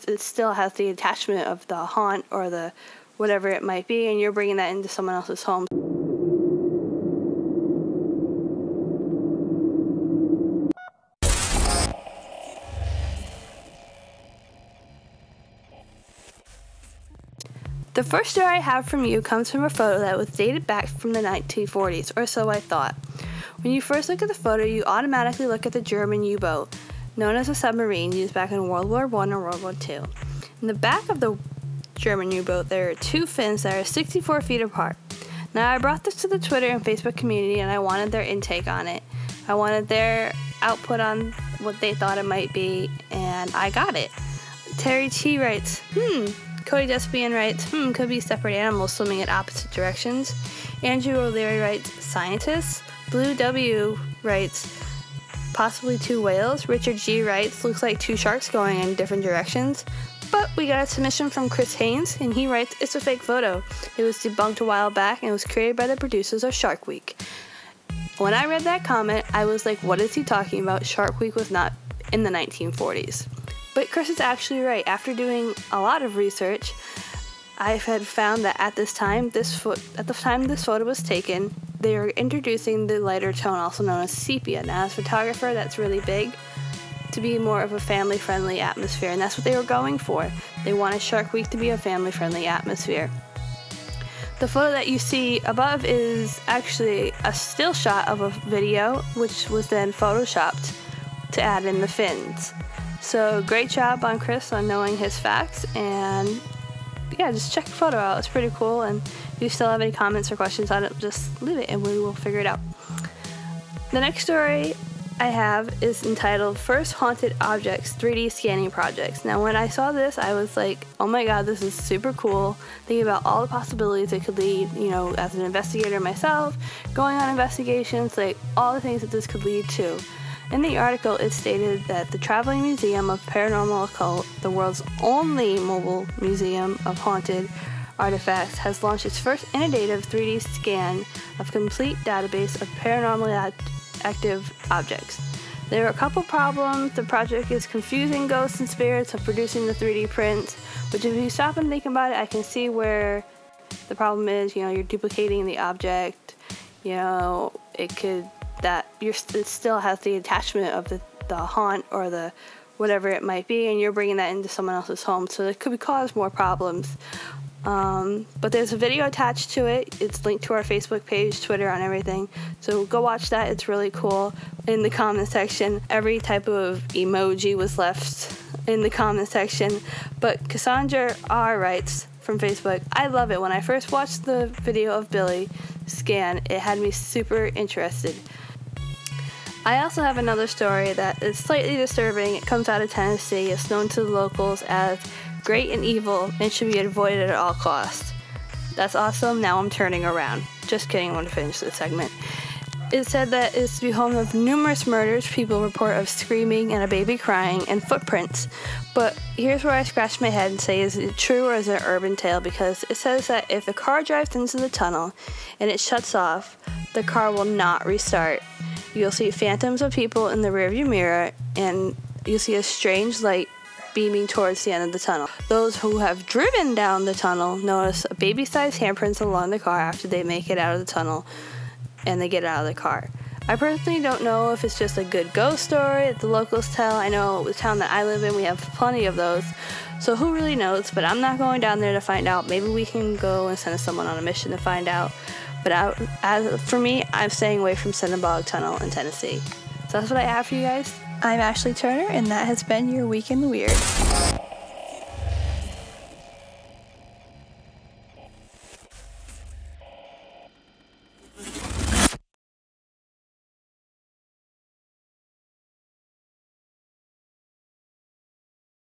it still has the attachment of the haunt or the whatever it might be, and you're bringing that into someone else's home. The first story I have from you comes from a photo that was dated back from the 1940s, or so I thought. When you first look at the photo, you automatically look at the German U-boat, known as a submarine used back in World War I and World War II. In the back of the German U-boat, there are two fins that are 64 feet apart. Now, I brought this to the Twitter and Facebook community, and I wanted their intake on it. I wanted their output on what they thought it might be, and I got it. Terry T writes, Cody Despian writes, could be separate animals swimming in opposite directions. Andrew O'Leary writes, scientists. Blue W writes, possibly two whales. Richard G writes, looks like two sharks going in different directions. But we got a submission from Chris Haynes, and he writes, it's a fake photo. It was debunked a while back, and it was created by the producers of Shark Week. When I read that comment, I was like, what is he talking about? Shark Week was not in the 1940s. But Chris is actually right. After doing a lot of research, I had found that at the time this photo was taken, they were introducing the lighter tone, also known as sepia. Now, as a photographer, that's really big, to be more of a family-friendly atmosphere, and that's what they were going for. They wanted Shark Week to be a family-friendly atmosphere. The photo that you see above is actually a still shot of a video, which was then photoshopped to add in the fins. So great job on Chris on knowing his facts, and yeah, just check the photo out. It's pretty cool, and if you still have any comments or questions on it, just leave it and we will figure it out. The next story I have is entitled First Haunted Objects 3D Scanning Projects. Now, when I saw this, I was like, oh my god, this is super cool. Thinking about all the possibilities it could lead, as an investigator myself, going on investigations, like all the things that this could lead to. In the article, it stated that the Traveling Museum of Paranormal Occult, the world's only mobile museum of haunted artifacts, has launched its first innovative 3D scan of complete database of paranormally active objects. There are a couple problems. The project is confusing ghosts and spirits of producing the 3D prints, which if you stop and think about it, I can see where the problem is. You're duplicating the object. It still has the attachment of the haunt or the whatever it might be, and you're bringing that into someone else's home, so it could cause more problems. But there's a video attached to it. It's linked to our Facebook page, Twitter, on everything. So go watch that. It's really cool. In the comment section, every type of emoji was left in the comment section. But Cassandra R writes from Facebook, I love it. When I first watched the video of Billy scan, it had me super interested. I also have another story that is slightly disturbing. It comes out of Tennessee. It's known to the locals as great and evil and should be avoided at all costs. That's awesome. Now I'm turning around. Just kidding. I want to finish this segment. It said that it's to be home of numerous murders. People report of screaming and a baby crying and footprints. But here's where I scratch my head and say, is it true or is it an urban tale? Because it says that if the car drives into the tunnel and it shuts off, the car will not restart. You'll see phantoms of people in the rearview mirror, and you'll see a strange light beaming towards the end of the tunnel. Those who have driven down the tunnel notice baby-sized handprints along the car after they make it out of the tunnel and they get out of the car. I personally don't know if it's just a good ghost story that the locals tell. I know the town that I live in, we have plenty of those. So who really knows? But I'm not going down there to find out. Maybe we can go and send someone on a mission to find out. But for me, I'm staying away from Cinnabog Tunnel in Tennessee. So that's what I have for you guys. I'm Ashley Turner, and that has been your Week in the Weird.